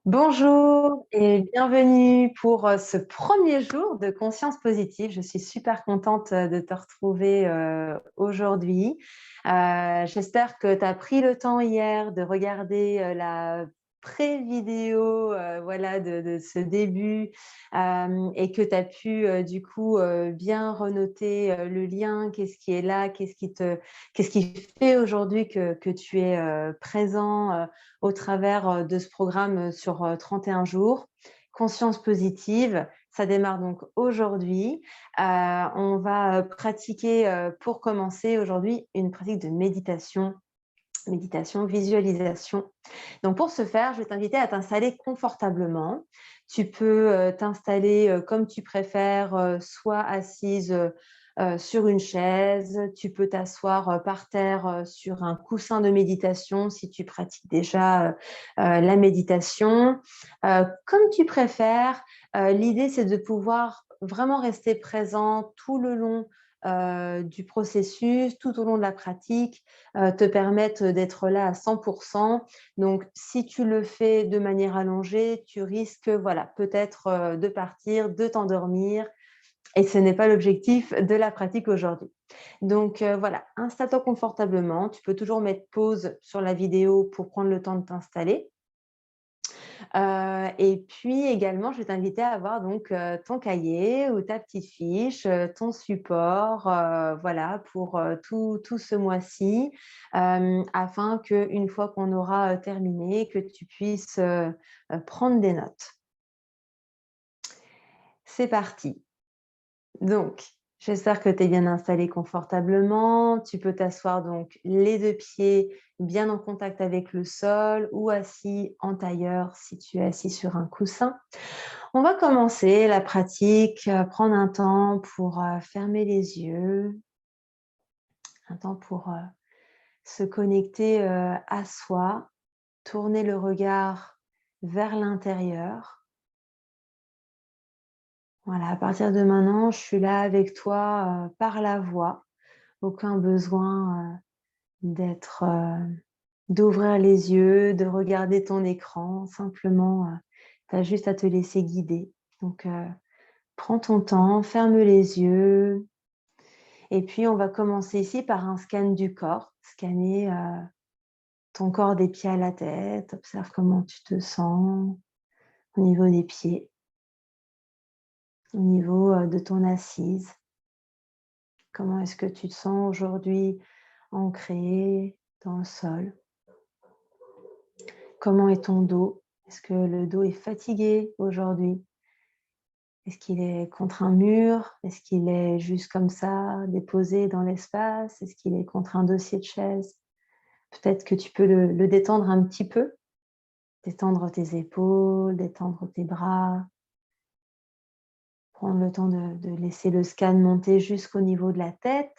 Bonjour et bienvenue pour ce premier jour de Conscience Positive. Je suis super contente de te retrouver aujourd'hui. J'espère que tu as pris le temps hier de regarder la pré-vidéo voilà, de ce début et que tu as pu du coup bien renoter le lien, qu'est-ce qui est là, qu'est-ce qui fait aujourd'hui que tu es présent au travers de ce programme sur 31 jours. Conscience positive, ça démarre donc aujourd'hui. On va pratiquer pour commencer aujourd'hui une pratique de méditation, visualisation. Donc pour ce faire, je vais t'inviter à t'installer confortablement. Tu peux t'installer comme tu préfères, soit assise sur une chaise, tu peux t'asseoir par terre sur un coussin de méditation si tu pratiques déjà la méditation. Comme tu préfères, l'idée c'est de pouvoir vraiment rester présent tout le long du processus, tout au long de la pratique, te permettre d'être là à 100%. Donc, si tu le fais de manière allongée, tu risques voilà, peut-être de partir, de t'endormir, et ce n'est pas l'objectif de la pratique aujourd'hui. Donc voilà, installe-toi confortablement. Tu peux toujours mettre pause sur la vidéo pour prendre le temps de t'installer. Et puis également, je vais t'inviter à avoir donc ton cahier ou ta petite fiche, ton support, voilà, pour tout ce mois-ci, afin qu'une fois qu'on aura terminé, que tu puisses prendre des notes. C'est parti. Donc, j'espère que tu es bien installé confortablement. Tu peux t'asseoir donc les deux pieds bien en contact avec le sol ou assis en tailleur si tu es assis sur un coussin. On va commencer la pratique, prendre un temps pour fermer les yeux, un temps pour se connecter à soi, tourner le regard vers l'intérieur. Voilà, à partir de maintenant, je suis là avec toi par la voix. Aucun besoin d'ouvrir les yeux, de regarder ton écran. Simplement, tu as juste à te laisser guider. Donc, prends ton temps, ferme les yeux. Et puis, on va commencer ici par un scan du corps. Scanner ton corps des pieds à la tête. Observe comment tu te sens au niveau des pieds, au niveau de ton assise. Comment est-ce que tu te sens aujourd'hui ancré dans le sol? Comment est ton dos? Est-ce que le dos est fatigué aujourd'hui? Est-ce qu'il est contre un mur? Est-ce qu'il est juste comme ça, déposé dans l'espace? Est-ce qu'il est contre un dossier de chaise? Peut-être que tu peux le détendre un petit peu, détendre tes épaules, détendre tes bras, prendre le temps de laisser le scan monter jusqu'au niveau de la tête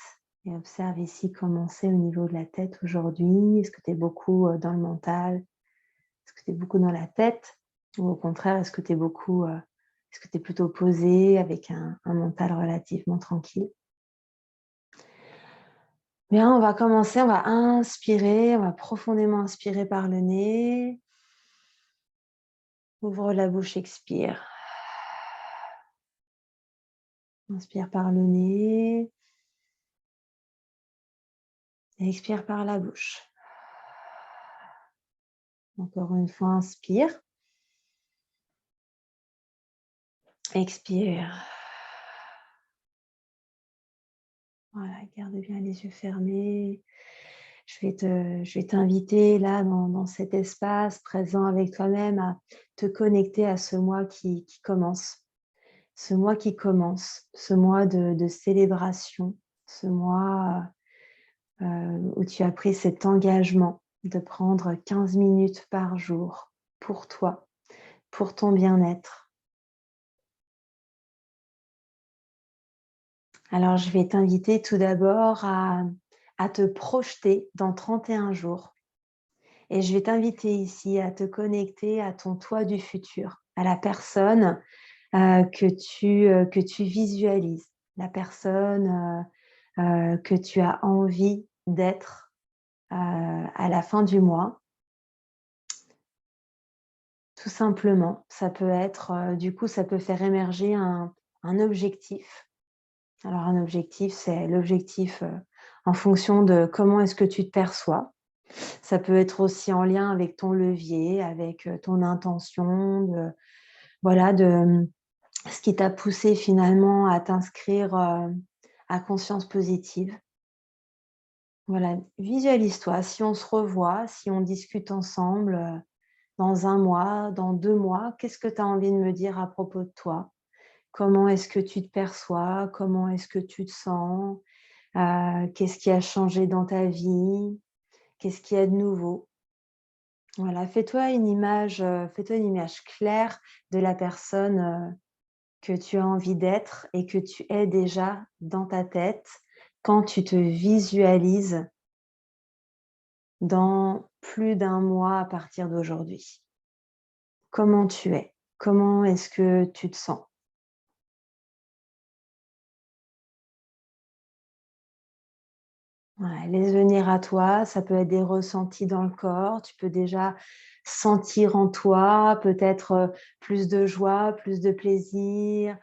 et observe ici comment c'est au niveau de la tête aujourd'hui. Est-ce que tu es beaucoup dans le mental? Est-ce que tu es beaucoup dans la tête? Ou au contraire, est-ce que tu es beaucoup, est-ce que tu es plutôt posé avec un mental relativement tranquille? Bien, on va commencer, on va inspirer, on va profondément inspirer par le nez. Ouvre la bouche, expire. Inspire par le nez, et expire par la bouche. Encore une fois, inspire. Expire. Voilà, garde bien les yeux fermés. Je vais t'inviter là dans cet espace présent avec toi-même à te connecter à ce mois qui commence. Ce mois qui commence, ce mois de célébration, ce mois où tu as pris cet engagement de prendre 15 minutes par jour pour toi, pour ton bien-être. Alors, je vais t'inviter tout d'abord à te projeter dans 31 jours. Et je vais t'inviter ici à te connecter à ton toi du futur, à la personne que tu visualises, la personne que tu as envie d'être à la fin du mois. Tout simplement, ça peut être, du coup, ça peut faire émerger un objectif. Alors un objectif, c'est l'objectif, en fonction de comment est-ce que tu te perçois. Ça peut être aussi en lien avec ton levier, avec, ton intention de voilà, ce qui t'a poussé finalement à t'inscrire, à conscience positive. Voilà, visualise-toi, si on se revoit, si on discute ensemble, dans 1 mois, dans 2 mois, qu'est-ce que tu as envie de me dire à propos de toi? Comment est-ce que tu te perçois? Comment est-ce que tu te sens? Qu'est-ce qui a changé dans ta vie? Qu'est-ce qu'il y a de nouveau? Voilà, fais-toi une image claire de la personne, que tu as envie d'être et que tu es déjà dans ta tête quand tu te visualises dans plus d'1 mois à partir d'aujourd'hui. Comment tu es? Comment est-ce que tu te sens? Ouais, laisse venir à toi, ça peut être des ressentis dans le corps. Tu peux déjà sentir en toi peut-être, plus de joie, plus de plaisir,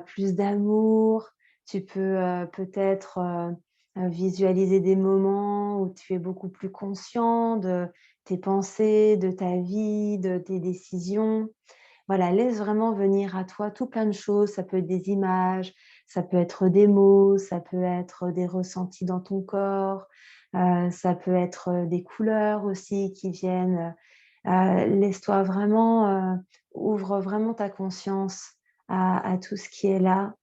plus d'amour. Tu peux, peut-être, visualiser des moments où tu es beaucoup plus conscient de tes pensées, de ta vie, de tes décisions. Voilà, laisse vraiment venir à toi tout plein de choses. Ça peut être des images, ça peut être des mots, ça peut être des ressentis dans ton corps, ça peut être, des couleurs aussi qui viennent. Laisse-toi vraiment, ouvre vraiment ta conscience à tout ce qui est là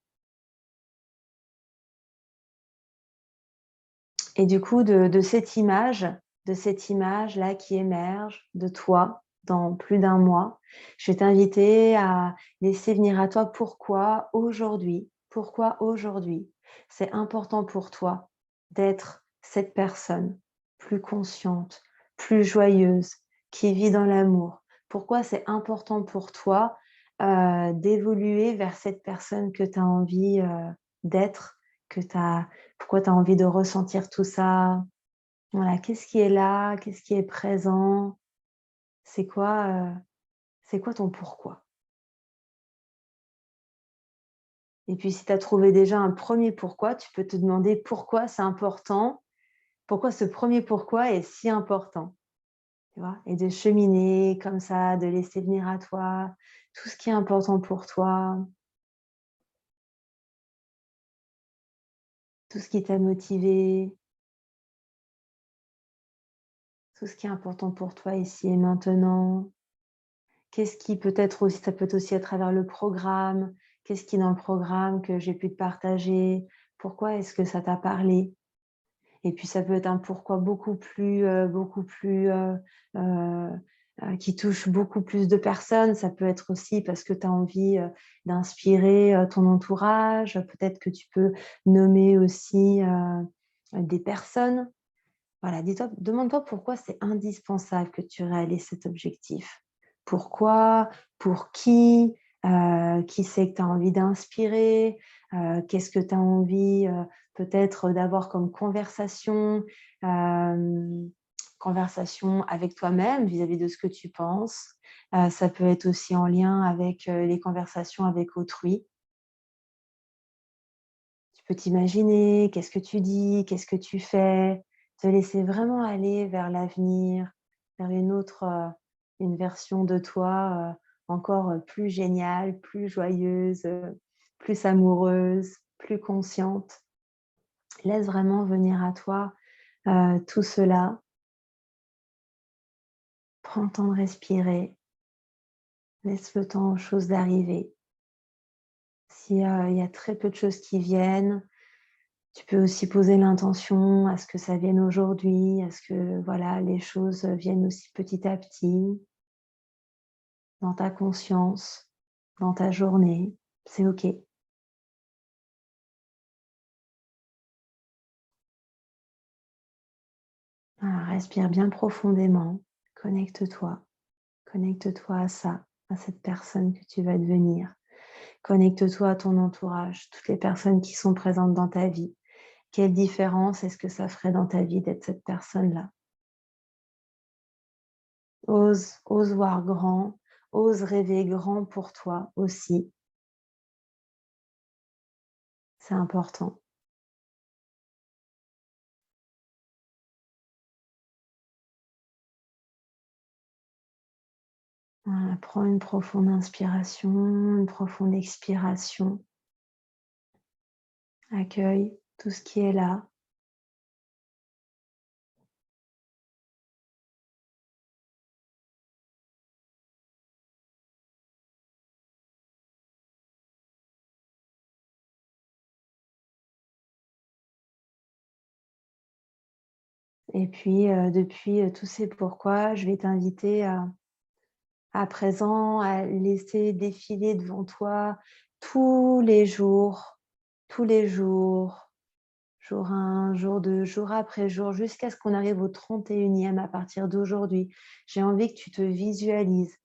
et du coup de cette image-là qui émerge de toi dans plus d'1 mois, je vais t'inviter à laisser venir à toi pourquoi aujourd'hui c'est important pour toi d'être cette personne plus consciente, plus joyeuse, qui vit dans l'amour. Pourquoi c'est important pour toi, d'évoluer vers cette personne que tu as envie, d'être, que tu as pourquoi tu as envie de ressentir tout ça? Voilà, qu'est-ce qui est là? Qu'est-ce qui est présent? C'est quoi, c'est quoi ton pourquoi? Et puis si tu as trouvé déjà un premier pourquoi, tu peux te demander pourquoi c'est important, pourquoi ce premier pourquoi est si important, tu vois? Et de cheminer comme ça, de laisser venir à toi tout ce qui est important pour toi, tout ce qui t'a motivé, tout ce qui est important pour toi ici et maintenant. Qu'est-ce qui peut être aussi ça peut être aussi à travers le programme. Qu'est-ce qui est dans le programme que j'ai pu te partager? Pourquoi est-ce que ça t'a parlé? Et puis ça peut être un pourquoi beaucoup plus, qui touche beaucoup plus de personnes. Ça peut être aussi parce que tu as envie, d'inspirer, ton entourage. Peut-être que tu peux nommer aussi, des personnes. Voilà, dis-toi demande-toi pourquoi c'est indispensable que tu réalises cet objectif. Pourquoi? Pour qui? Qui c'est que tu as envie d'inspirer? Qu'est-ce que tu as envie, peut-être d'avoir comme conversation? Conversation avec toi-même vis-à-vis de ce que tu penses. Ça peut être aussi en lien avec, les conversations avec autrui. Tu peux t'imaginer, qu'est-ce que tu dis? Qu'est-ce que tu fais? Te laisser vraiment aller vers l'avenir, vers une autre, une version de toi, encore, plus géniale, plus joyeuse, plus amoureuse, plus consciente. Laisse vraiment venir à toi, tout cela. Prends le temps de respirer, laisse le temps aux choses d'arriver. Si, il y a très peu de choses qui viennent, tu peux aussi poser l'intention à ce que ça vienne aujourd'hui, à ce que voilà, les choses viennent aussi petit à petit, dans ta conscience, dans ta journée. C'est OK. Respire bien profondément. Connecte-toi. Connecte-toi à ça, à cette personne que tu vas devenir. Connecte-toi à ton entourage, toutes les personnes qui sont présentes dans ta vie. Quelle différence est-ce que ça ferait dans ta vie d'être cette personne-là? Ose voir grand, ose rêver grand pour toi aussi, c'est important. Voilà, prends une profonde inspiration, une profonde expiration. Accueille tout ce qui est là. Et puis, depuis tous ces pourquoi, je vais t'inviter à présent à laisser défiler devant toi tous les jours, jour 1, jour 2, jour après jour, jusqu'à ce qu'on arrive au 31e à partir d'aujourd'hui. J'ai envie que tu te visualises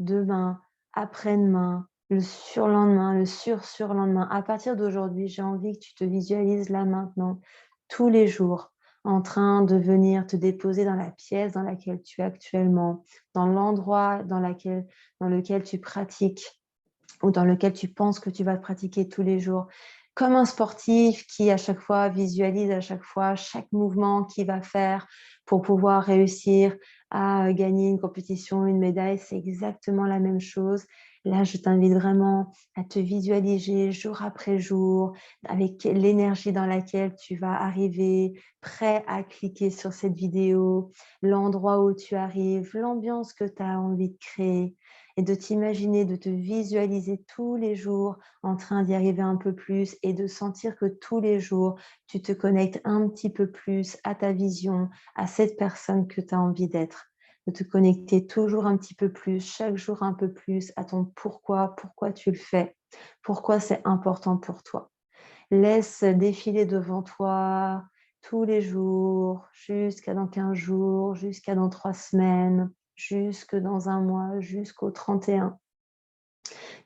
demain, après-demain, le surlendemain, le surlendemain. À partir d'aujourd'hui, j'ai envie que tu te visualises là maintenant, tous les jours, en train de venir te déposer dans la pièce dans laquelle tu es actuellement, dans l'endroit dans lequel tu pratiques ou dans lequel tu penses que tu vas pratiquer tous les jours. Comme un sportif qui, à chaque fois, visualise à chaque fois chaque mouvement qu'il va faire pour pouvoir réussir à gagner une compétition, une médaille, c'est exactement la même chose. Là, je t'invite vraiment à te visualiser jour après jour avec l'énergie dans laquelle tu vas arriver, prêt à cliquer sur cette vidéo, l'endroit où tu arrives, l'ambiance que tu as envie de créer et de t'imaginer, de te visualiser tous les jours en train d'y arriver un peu plus et de sentir que tous les jours, tu te connectes un petit peu plus à ta vision, à cette personne que tu as envie d'être. De te connecter toujours un petit peu plus, chaque jour un peu plus à ton pourquoi tu le fais, pourquoi c'est important pour toi. Laisse défiler devant toi tous les jours, jusqu'à dans 15 jours, jusqu'à dans 3 semaines, jusque dans un mois, jusqu'au 31.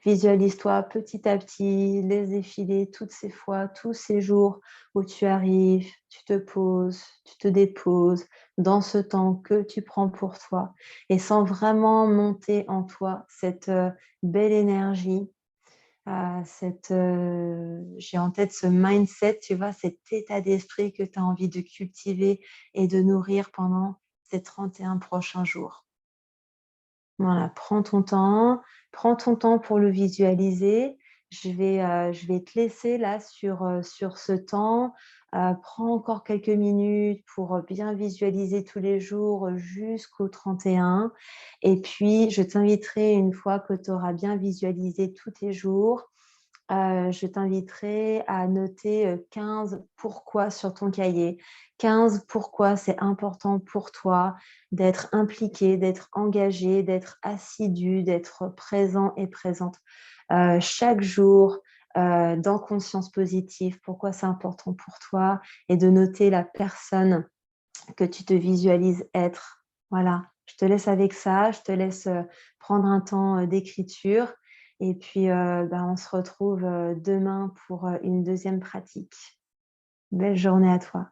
Visualise-toi petit à petit, laisse défiler toutes ces fois, tous ces jours où tu arrives, tu te poses, tu te déposes dans ce temps que tu prends pour toi et sens vraiment monter en toi cette belle énergie, j'ai en tête ce mindset, tu vois, cet état d'esprit que tu as envie de cultiver et de nourrir pendant ces 31 prochains jours. Voilà, prends ton temps pour le visualiser. Je vais te laisser là sur ce temps. Prends encore quelques minutes pour bien visualiser tous les jours jusqu'au 31. Et puis, je t'inviterai, une fois que tu auras bien visualisé tous tes jours, je t'inviterai à noter 15 pourquoi sur ton cahier. 15 pourquoi c'est important pour toi d'être impliqué, d'être engagé, d'être assidu, d'être présent et présente chaque jour dans Conscience Positive, pourquoi c'est important pour toi et de noter la personne que tu te visualises être. Voilà, je te laisse avec ça, je te laisse prendre un temps d'écriture et puis on se retrouve demain pour une deuxième pratique. Belle journée à toi.